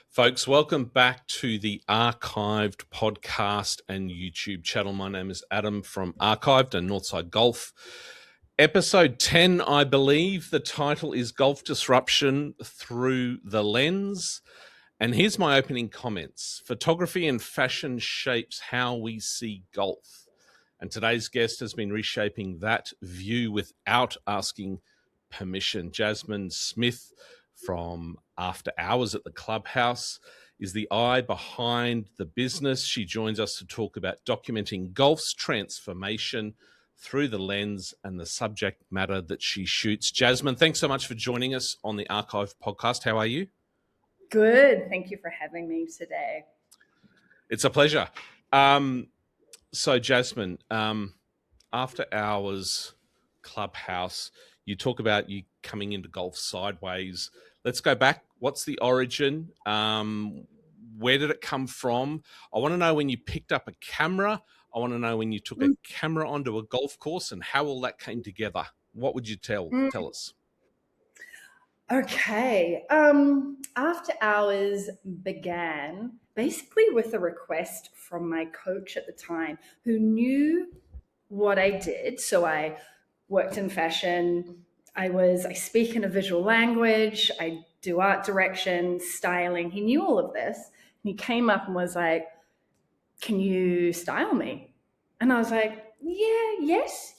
Folks, welcome back to the Archived podcast and YouTube channel. My name is Adam from Archived and Northside Golf. Episode 10, I believe. The title is Golf Disruption Through the Lens. And here's my opening comments. Photography and fashion shapes how we see golf. And today's guest has been reshaping that view without asking permission. Jasmine Smith from After Hours at the Clubhouse is the eye behind the business. She joins us to talk about documenting golf's transformation through the lens and the subject matter that she shoots. Jasmine, thanks so much for joining us on the Archive podcast. How are you? Good. Thank you for having me today. It's a pleasure. So Jasmine, After Hours Clubhouse, you talk about you coming into golf sideways. Let's go back. What's the origin? Where did it come from? I want to know when you picked up a camera. I want to know when you took a camera onto a golf course and how all that came together. What would you tell us? Okay. After Hours began basically with a request from my coach at the time who knew what I did. So I worked in fashion. I speak in a visual language. I do art direction, styling. He knew all of this. And he came up and was like, "Can you style me?" And I was like, yes.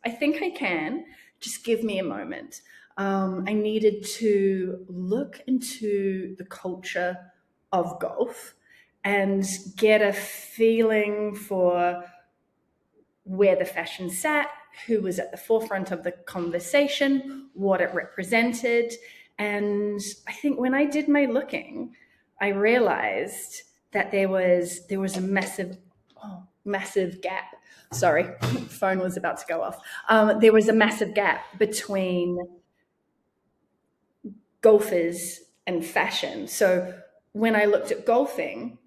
I think I can. Just give me a moment. I needed to look into the culture of golf and get a feeling for where the fashion sat, who was at the forefront of the conversation, what it represented. And I think when I did my looking, I realized that there was a massive gap. Sorry, phone was about to go off. There was a massive gap between golfers and fashion. So when I looked at golfing,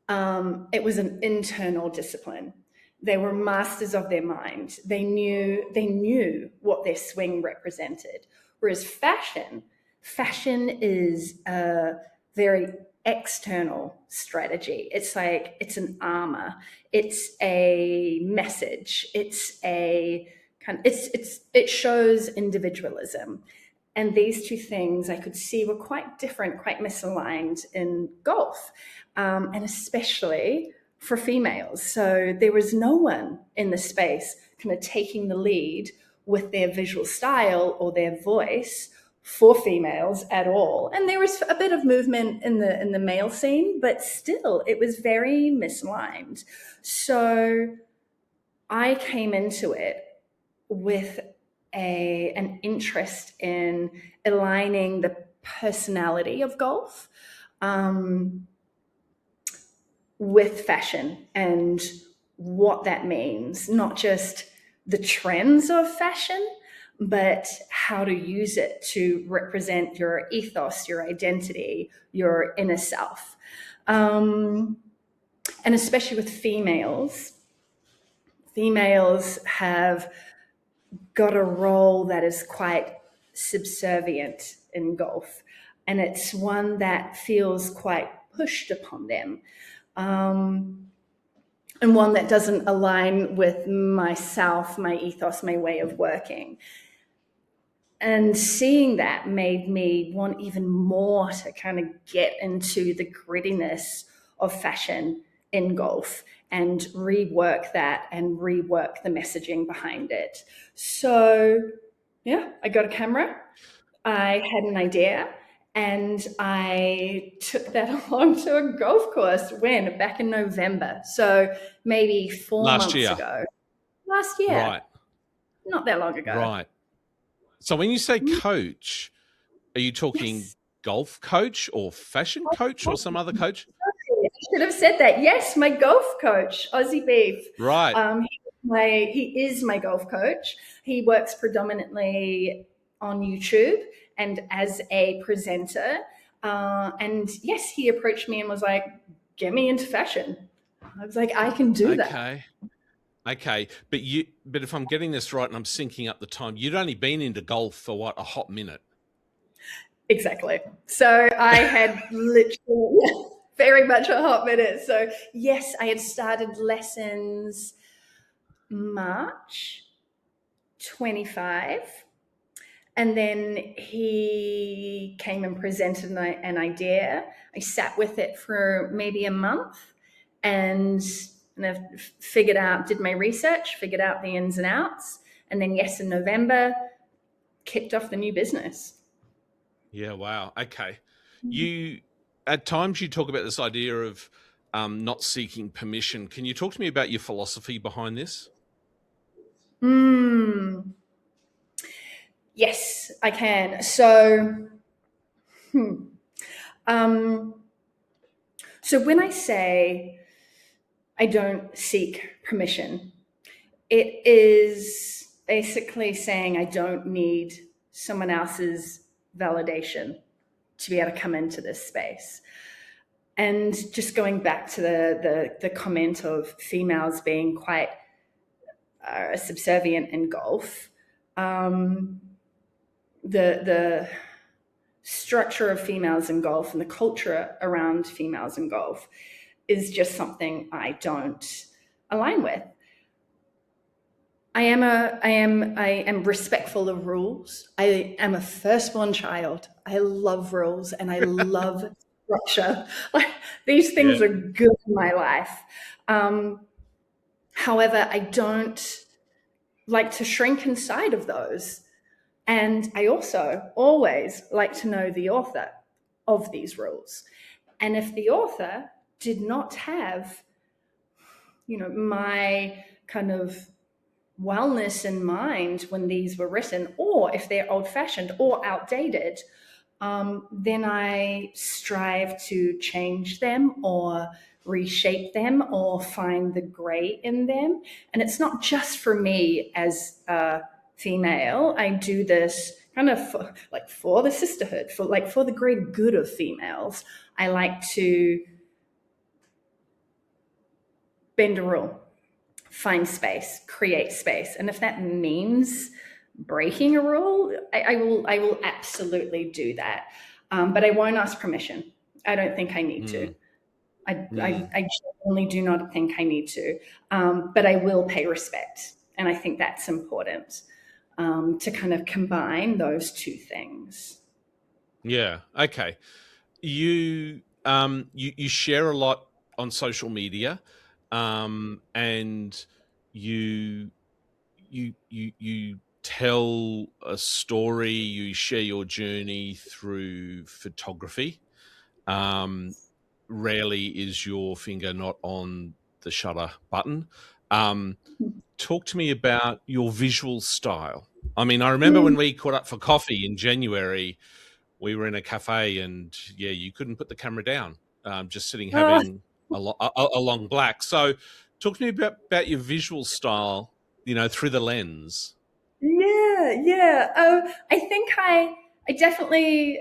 it was an internal discipline. They were masters of their mind. They knew what their swing represented. Whereas fashion is a very external strategy. It's like, it's an armor. It's a message. It shows individualism. And these two things I could see were quite different, quite misaligned in golf, and especially for females. So there was no one in the space kind of taking the lead with their visual style or their voice for females at all. And there was a bit of movement in the male scene, but still it was very misaligned. So I came into it with an interest in aligning the personality of golf with fashion and what that means, not just the trends of fashion, but how to use it to represent your ethos, your identity, your inner self. And especially with females have got a role that is quite subservient in golf, and it's one that feels quite pushed upon them, and one that doesn't align with myself, my ethos, my way of working. And seeing that made me want even more to kind of get into the grittiness of fashion in golf and rework that and rework the messaging behind it. So yeah, I got a camera. I had an idea and I took that along to a golf course back in November. So maybe 4 months ago. Last year. Right. Not that long ago. Right. So when you say coach, are you talking golf coach or fashion coach or some other coach? I should have said that. Yes, my golf coach, Aussie Beef. Right. He is my golf coach. He works predominantly on YouTube and as a presenter. And yes, he approached me and was like, "Get me into fashion." I was like, "I can do that." Okay. But if I'm getting this right and I'm syncing up the time, you'd only been into golf for what, a hot minute? Exactly. So I had literally very much a hot minute. So yes, I had started lessons March 25. And then he came and presented an idea. I sat with it for maybe a month and I did my research, figured out the ins and outs. And then, yes, in November, kicked off the new business. Yeah, wow. Okay. At times you talk about this idea of not seeking permission. Can you talk to me about your philosophy behind this? Yes, I can. So, so when I say I don't seek permission, it is basically saying I don't need someone else's validation to be able to come into this space. And just going back to the comment of females being quite subservient in golf, the structure of females in golf and the culture around females in golf is just something I don't align with. I am respectful of rules. I am a firstborn child. I love rules and I love structure. Like, these things are good in my life. However, I don't like to shrink inside of those. And I also always like to know the author of these rules. And if the author did not have, my kind of wellness in mind when these were written, or if they're old-fashioned or outdated, then I strive to change them or reshape them or find the gray in them. And it's not just for me as a female. I do this kind of for the sisterhood, for the greater good of females. I like to bend a rule, find space, create space. And if that means breaking a rule, I will absolutely do that. But I won't ask permission. I don't think I need to. I genuinely do not think I need to. But I will pay respect. And I think that's important, to kind of combine those two things. Yeah. Okay. You share a lot on social media, and you tell a story. You share your journey through photography. Rarely is your finger not on the shutter button. Talk to me about your visual style. I mean, I remember when we caught up for coffee in January, we were in a cafe and you couldn't put the camera down, just sitting having a long black. So talk to me about your visual style, through the lens. Yeah. I think I definitely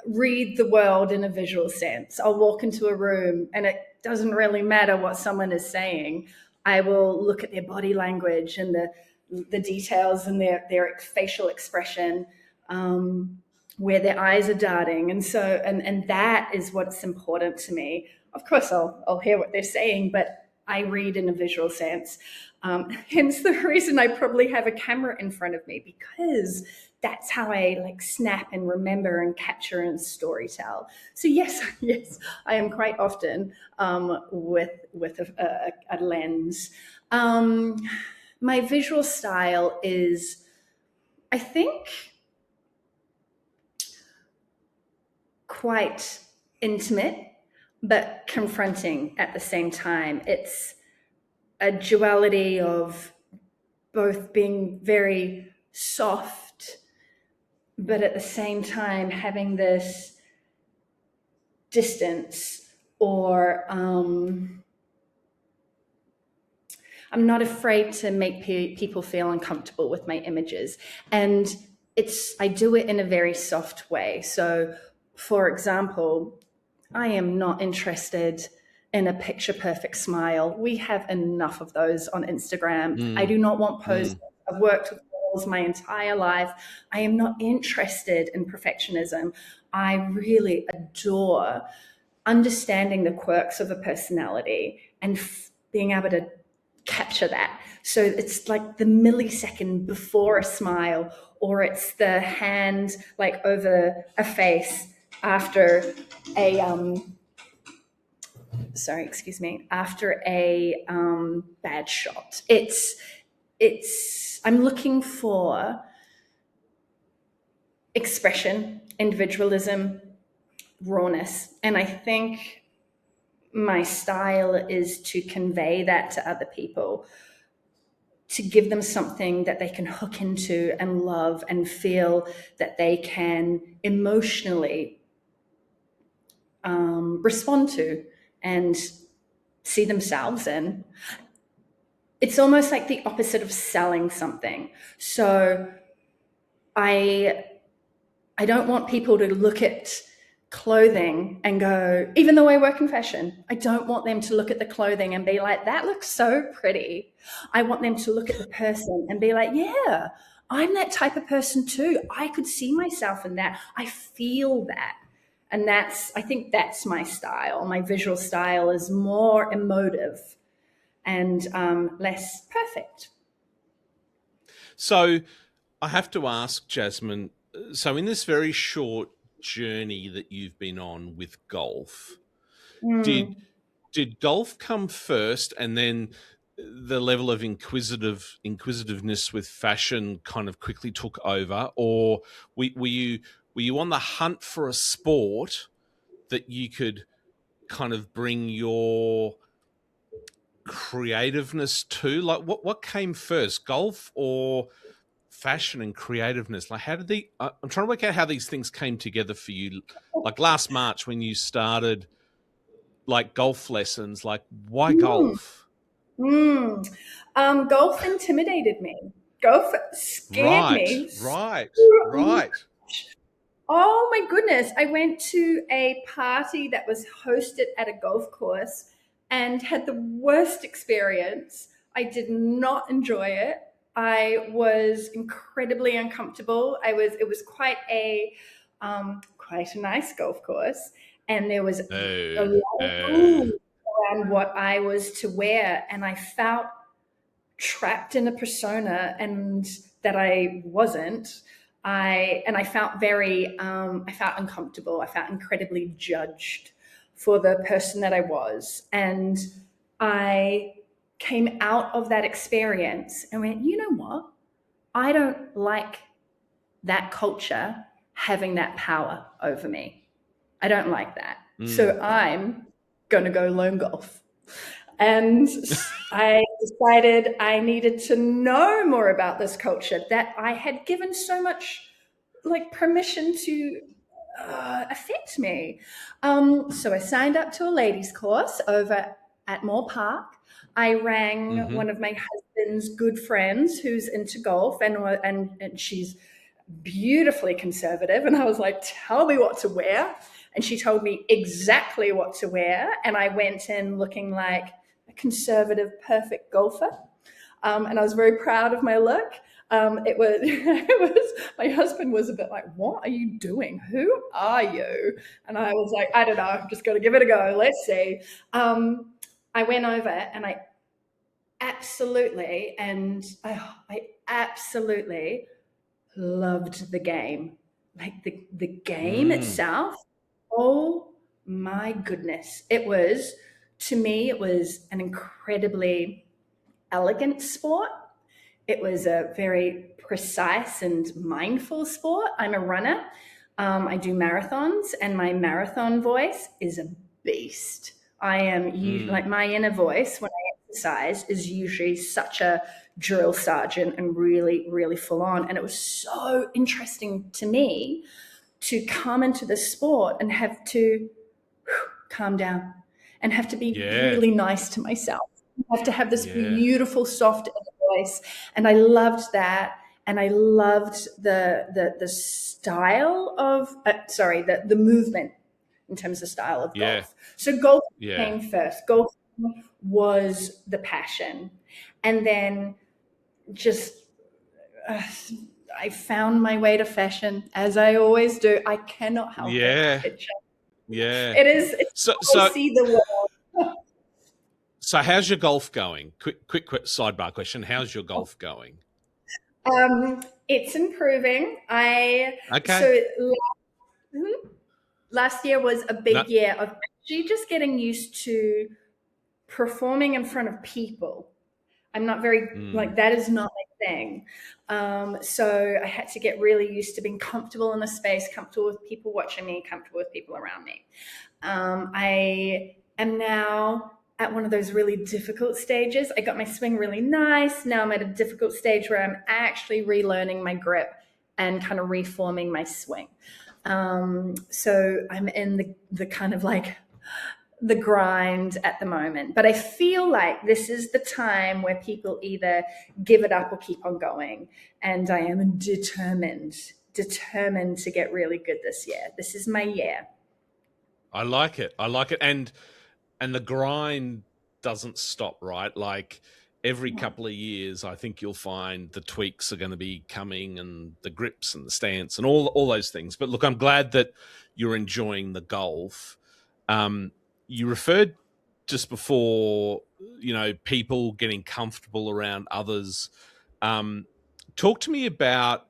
read the world in a visual sense. I'll walk into a room and it doesn't really matter what someone is saying. I will look at their body language and the details and their facial expression, where their eyes are darting. And so, and that is what's important to me. Of course, I'll hear what they're saying, but I read in a visual sense. Hence the reason I probably have a camera in front of me, because that's how I snap and remember and capture and storytell. So yes, I am quite often with a lens. My visual style is, I think, quite intimate, but confronting at the same time. It's a duality of both being very soft, but at the same time having this distance, or I'm not afraid to make people feel uncomfortable with my images. And I do it in a very soft way. So, for example, I am not interested in a picture perfect smile. We have enough of those on Instagram. I do not want poses. I've worked with goals my entire life. I am not interested in perfectionism. I really adore understanding the quirks of a personality and being able to capture that. So it's like the millisecond before a smile, or it's the hand like over a face after a after a bad shot. I'm looking for expression, individualism, rawness, and I think my style is to convey that to other people, to give them something that they can hook into and love and feel that they can emotionally respond to and see themselves in. It's almost like the opposite of selling something. So I don't want people to look at clothing and go, even though I work in fashion, I don't want them to look at the clothing and be like, that looks so pretty. I want them to look at the person and be like, yeah, I'm that type of person too. I could see myself in that. I feel that. And I think that's my style. My visual style is more emotive and less perfect. So I have to ask, Jasmine, so in this very short journey that you've been on with golf, did golf come first and then the level of inquisitiveness with fashion kind of quickly took over, or were you on the hunt for a sport that you could kind of bring your creativeness to? Like what came first, golf or fashion and creativeness? Like how did I'm trying to work out how these things came together for you. Like last March when you started like golf lessons, like why golf? Golf intimidated me. Golf scared me. Right. Oh my goodness. I went to a party that was hosted at a golf course and had the worst experience. I did not enjoy it. I was incredibly uncomfortable. It was quite a nice golf course, and there was a lot of rules around what I was to wear, and I felt trapped in a persona and that I wasn't. I felt I felt uncomfortable. I felt incredibly judged for the person that I was. And I came out of that experience and went, you know what? I don't like that culture having that power over me. I don't like that. So I'm going to go learn golf. And I decided I needed to know more about this culture that I had given so much like permission to affect me. So I signed up to a ladies course over at Moore Park. I rang one of my husband's good friends who's into golf, and she's beautifully conservative. And I was like, tell me what to wear. And she told me exactly what to wear. And I went in looking like a conservative, perfect golfer. And I was very proud of my look. My husband was a bit like, what are you doing? Who are you? And I was like, I don't know, I'm just going to give it a go. Let's see. I went over and I absolutely loved the game. Like the game itself. Oh my goodness. To me, it was an incredibly elegant sport. It was a very precise and mindful sport. I'm a runner. I do marathons, and my marathon voice is a beast. I am like my inner voice when I exercise is usually such a drill sergeant and really, really full on. And it was so interesting to me to come into the sport and have to calm down and have to be really nice to myself. I have to have this beautiful, soft voice. And I loved that. And I loved the style of, the movement in terms of style of golf. So golf came first. Golf was the passion. And then just I found my way to fashion, as I always do. I cannot help it. Yeah. It, Yeah. it is. It's So, how I so, see the world. so how's your golf going? Quick sidebar question. How's your golf going? It's improving. Okay. Last year was a No. big year of actually just getting used to performing in front of people. I'm not very, like, that is not my thing. So I had to get really used to being comfortable in the space, comfortable with people watching me, comfortable with people around me. I am now at one of those really difficult stages. I got my swing really nice. Now I'm at a difficult stage where I'm actually relearning my grip and kind of reforming my swing. So I'm in the kind of like the grind at the moment. But I feel like this is the time where people either give it up or keep on going. And I am determined to get really good this year. This is my year. I like it. And the grind doesn't stop, right? Like every couple of years, I think you'll find the tweaks are going to be coming, and the grips and the stance and all those things. But look, I'm glad that you're enjoying the golf. You referred just before, people getting comfortable around others. Talk to me about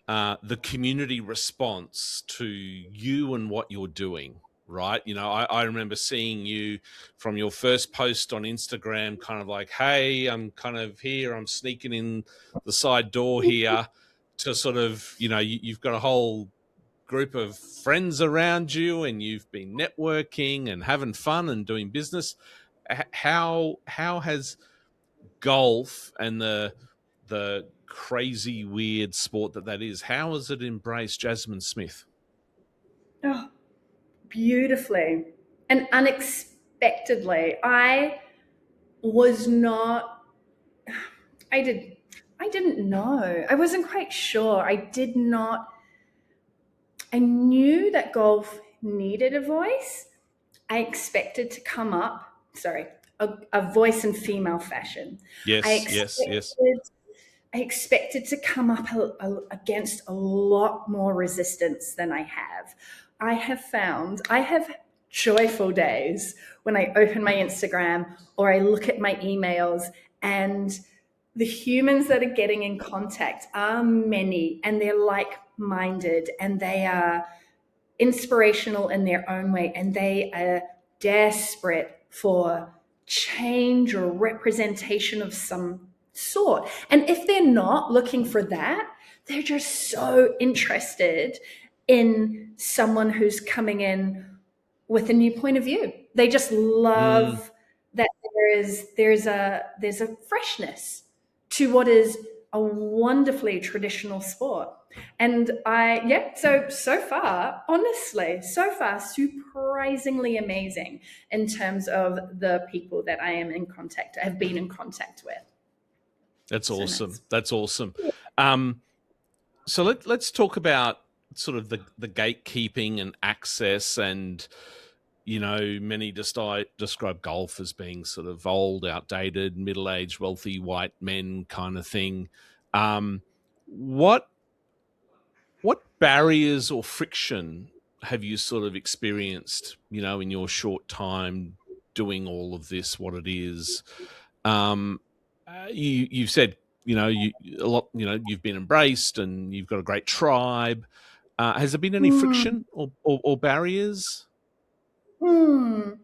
the community response to you and what you're doing, right? I remember seeing you from your first post on Instagram, kind of like, hey, I'm kind of here, I'm sneaking in the side door here, to sort of, you've got a whole group of friends around you and you've been networking and having fun and doing business. How has golf and the crazy weird sport that is, how has it embraced Jasmine Smith? Oh, beautifully and unexpectedly. Was not I didn't know. I wasn't quite sure. I knew that golf needed a voice. I expected to come up, a voice in female fashion. Yes. I expected to come up against a lot more resistance than I have. I have joyful days when I open my Instagram or I look at my emails, and the humans that are getting in contact are many, and they're like-minded, and they are inspirational in their own way, and they are desperate for change or representation of some sort. And if they're not looking for that, they're just so interested in someone who's coming in with a new point of view. They just love that there's a freshness to what is a wonderfully traditional sport. And so far, honestly, surprisingly amazing in terms of the people that have been in contact with. That's awesome. Nice. That's awesome. So let's talk about sort of the gatekeeping and access, and many describe golf as being sort of old, outdated, middle-aged, wealthy white men kind of thing. What barriers or friction have you sort of experienced, in your short time doing all of this, what it is? You've said, you've been embraced and you've got a great tribe. Has there been any friction or barriers? One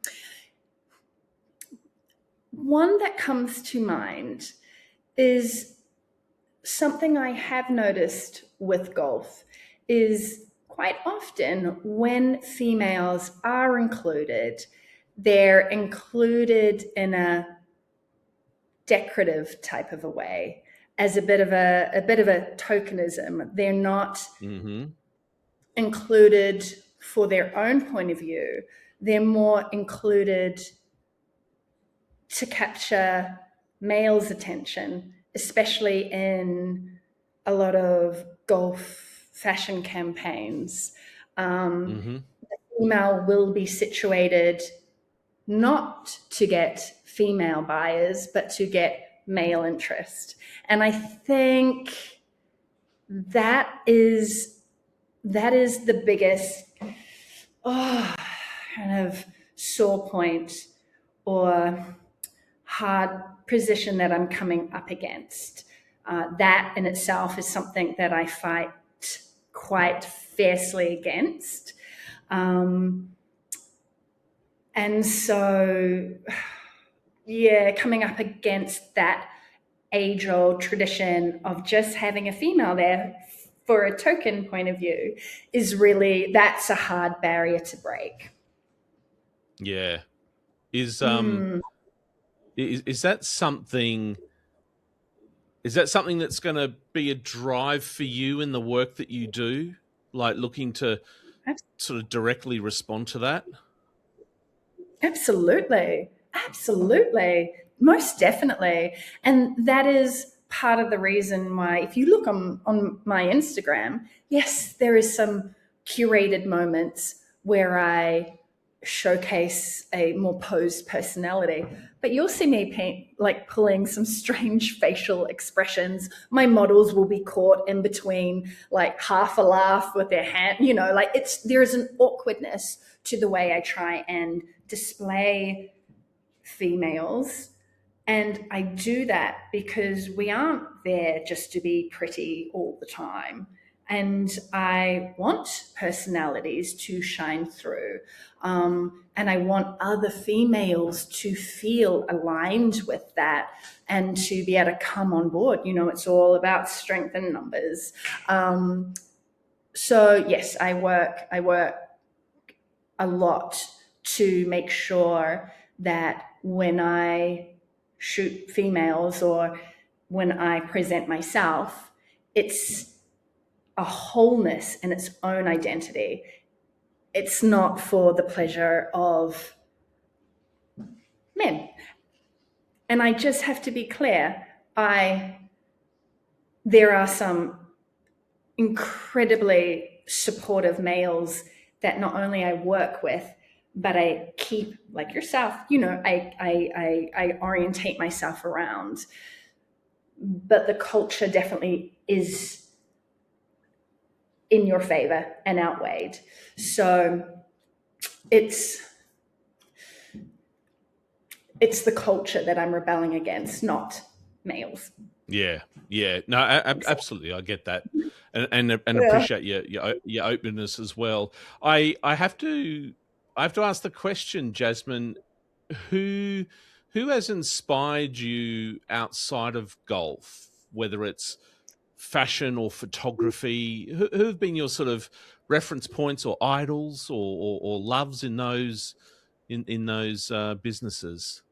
that comes to mind is something I have noticed with golf is quite often when females are included, they're included in a decorative type of a way, as a bit of a tokenism. They're not included for their own point of view. They're more included to capture males' attention, especially in a lot of golf fashion campaigns. The female will be situated not to get female buyers, but to get male interest. And I think that is the biggest kind of sore point or hard position that I'm coming up against. That in itself is something that I fight quite fiercely against. And so, yeah, coming up against that age-old tradition of just having a female there for a token point of view is really, that's a hard barrier to break. Yeah. Is that something that's going to be a drive for you in the work that you do, like looking to sort of directly respond to that? Absolutely. Most definitely. And that is part of the reason why, if you look on my Instagram, yes, there is some curated moments where I showcase a more posed personality, but you'll see me pulling some strange facial expressions. My models will be caught in between, like half a laugh with their hand, there's an awkwardness to the way I try and display females. And I do that because we aren't there just to be pretty all the time. And I want personalities to shine through. And I want other females to feel aligned with that and to be able to come on board. It's all about strength in numbers. So yes, I work a lot to make sure that when I shoot females or when I present myself, it's a wholeness in its own identity. It's not for the pleasure of men. And I just have to be clear, there are some incredibly supportive males that not only I work with, but I keep, like yourself, I orientate myself around. But the culture definitely is in your favor and outweighed. So it's the culture that I'm rebelling against, not males. Yeah. No, absolutely, I get that, and appreciate your openness as well. I have to ask the question, Jasmine, who has inspired you outside of golf, whether it's fashion or photography? Who have been your sort of reference points or idols or loves in those businesses?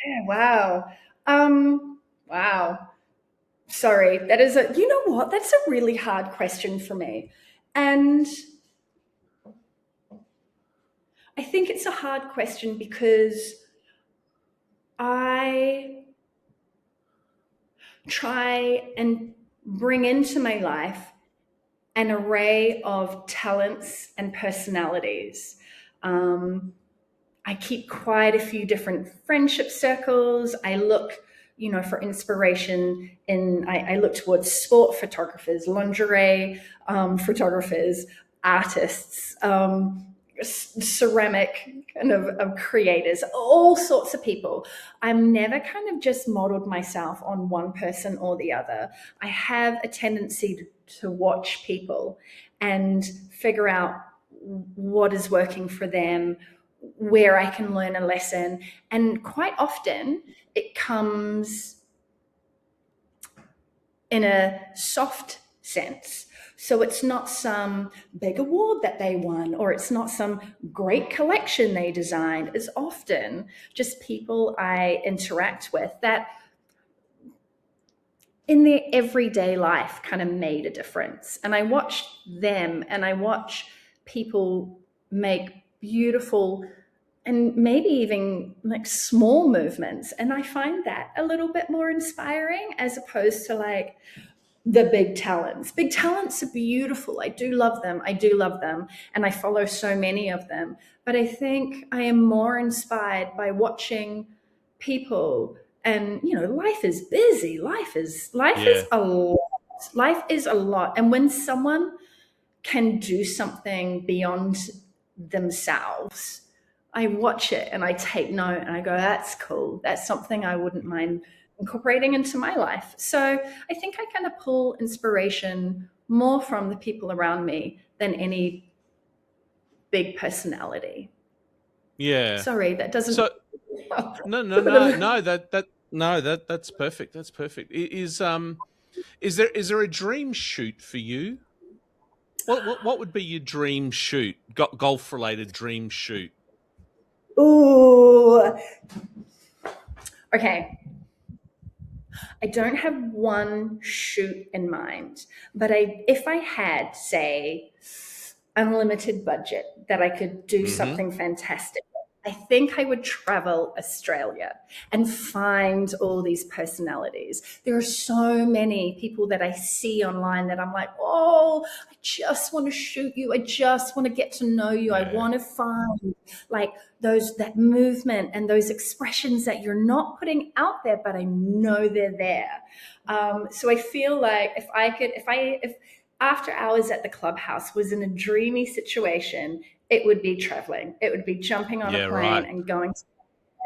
Yeah, wow. Wow. Sorry, that's a really hard question for me. And I think it's a hard question because I try and bring into my life an array of talents and personalities. I keep quite a few different friendship circles. I look, for inspiration I look towards sport photographers, lingerie photographers, artists, ceramic kind of creators, all sorts of people. I'm never kind of just modeled myself on one person or the other. I have a tendency to watch people and figure out what is working for them, where I can learn a lesson. And quite often it comes in a soft sense. So it's not some big award that they won, or it's not some great collection they designed. It's often just people I interact with that in their everyday life kind of made a difference. And I watch them and I watch people make beautiful and maybe even like small movements. And I find that a little bit more inspiring as opposed to like the big talents. Big talents are beautiful. I do love them. And I follow so many of them. But I think I am more inspired by watching people. And life is busy. Life is a lot. Life is a lot. And when someone can do something beyond themselves, I watch it and I take note and I go, that's cool. That's something I wouldn't mind incorporating into my life. So I think I kind of pull inspiration more from the people around me than any big personality. Yeah. Sorry, that doesn't. So that's perfect. That's perfect. Is there a dream shoot for you? What would be your dream shoot? Golf related dream shoot? Ooh. Okay. I don't have one shoot in mind, but if I had, say, unlimited budget that I could do something fantastic, I think I would travel Australia and find all these personalities. There are so many people that I see online that I'm like, oh, I just want to shoot you. I just want to get to know you. I want to find like that movement and those expressions that you're not putting out there, but I know they're there. So I feel like if after hours at the Clubhouse was in a dreamy situation, it would be traveling. It would be jumping on a plane and going to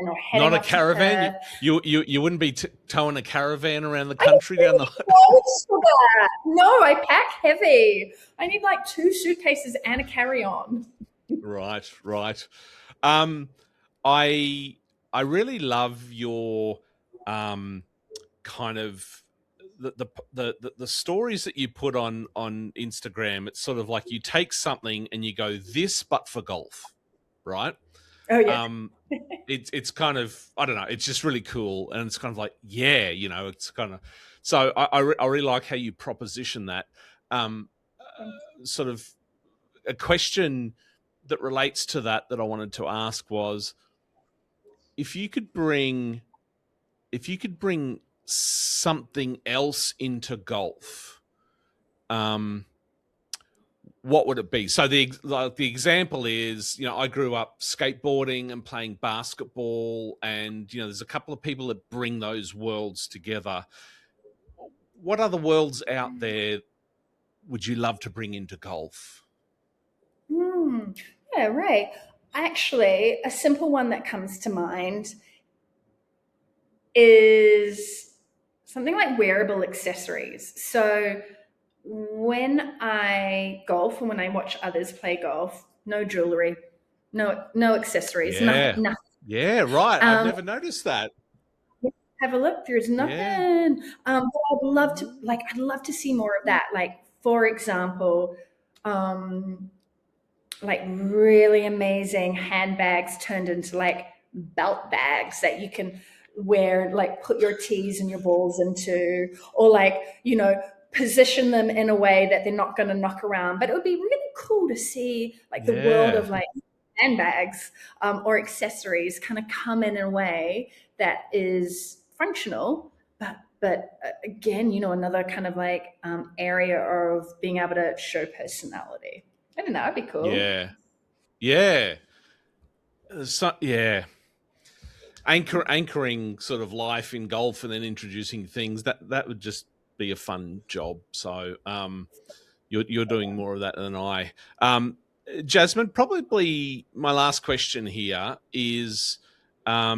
or heading Not a off to caravan. Perth. You wouldn't be towing a caravan around the country down the. Clothes for that. No, I pack heavy. I need like 2 suitcases and a carry-on. Right. I really love your kind of the stories that you put on Instagram. It's sort of like you take something and you go this, but for golf, right? Oh yeah. It's kind of, I don't know, it's just really cool, and it's kind of like, yeah, it's kind of, so I really like how you proposition that. Sort of a question that relates to that I wanted to ask was, if you could bring something else into golf, what would it be? So the example is, I grew up skateboarding and playing basketball, and there's a couple of people that bring those worlds together. What other worlds out there would you love to bring into golf? Yeah, right. Actually, a simple one that comes to mind is something like wearable accessories. So when I golf and when I watch others play golf, no jewelry, no accessories, nothing. Yeah, right. I've never noticed that. Have a look. There's nothing. Yeah. But I'd love to see more of that. Like, for example, like really amazing handbags turned into like belt bags that you can wear, like put your tees and your balls into, or like, position them in a way that they're not going to knock around. But it would be really cool to see like the world of like handbags or accessories kind of come in a way that is functional, but again, another kind of like area of being able to show personality. I don't know, it'd be cool. Yeah. So, yeah. Anchoring sort of life in golf and then introducing things, that would just be a fun job. So you're doing more of that than I. Jasmine, probably my last question here is, I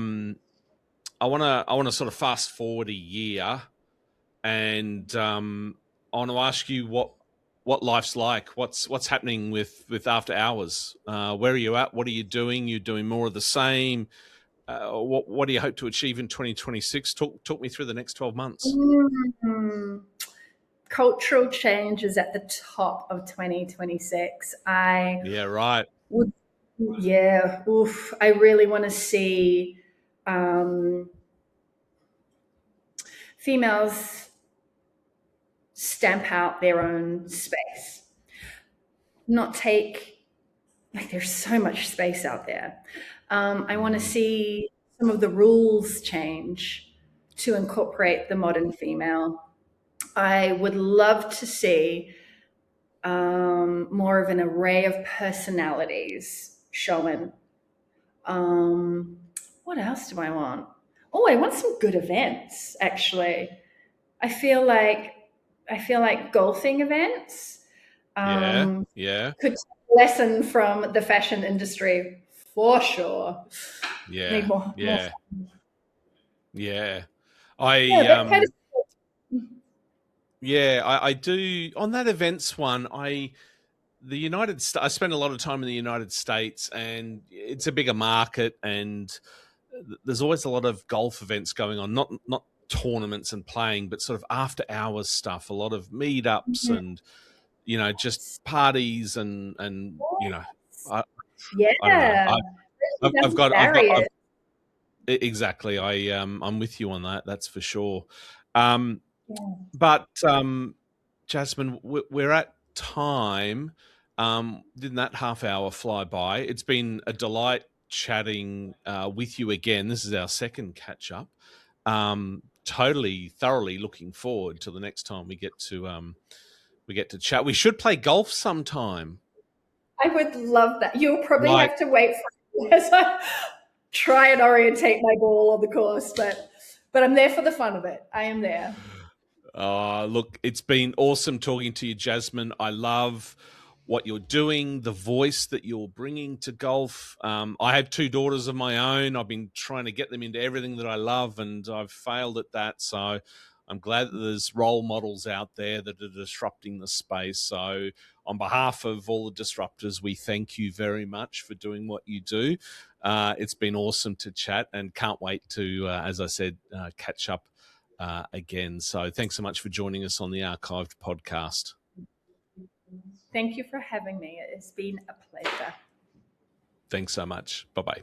want to sort of fast forward a year, and I want to ask you what life's like. What's happening with After Hours? Where are you at? What are you doing? You're doing more of the same. What do you hope to achieve in 2026? Talk me through the next 12 months. Cultural change is at the top of 2026. I really want to see females stamp out their own space. Not take, like, there's so much space out there. I want to see some of the rules change to incorporate the modern female. I would love to see more of an array of personalities showing. What else do I want? Oh, I want some good events, actually. I feel like I feel like golfing events Yeah. could take a lesson from the fashion industry for sure. Need Yeah. more. Yeah. Yeah. Yeah, that I kind of. yeah, I do on that events one. The United States. I spend a lot of time in the United States, and it's a bigger market, and there's always a lot of golf events going on. Not tournaments and playing, but sort of after hours stuff. A lot of meetups and just parties and I, I don't know. Yeah, I've down got barriers. exactly. I'm with you on that. That's for sure. Yeah. But Jasmine, we're at time. Didn't that half hour fly by? It's been a delight chatting with you again. This is our second catch up. Totally, thoroughly looking forward to the next time we get to chat. We should play golf sometime. I would love that. You'll probably Like, have to wait for me as I try and orientate my ball on the course, but I'm there for the fun of it. I am there. look, it's been awesome talking to you, Jasmine. I love what you're doing, the voice that you're bringing to golf. I have two daughters of my own. I've been trying to get them into everything that I love, and I've failed at that. So I'm glad that there's role models out there that are disrupting the space. So on behalf of all the disruptors, we thank you very much for doing what you do. It's been awesome to chat, and can't wait to, as I said, catch up again. So thanks so much for joining us on the Archived podcast. Thank you for having me. It's been a pleasure. Thanks so much. Bye-bye.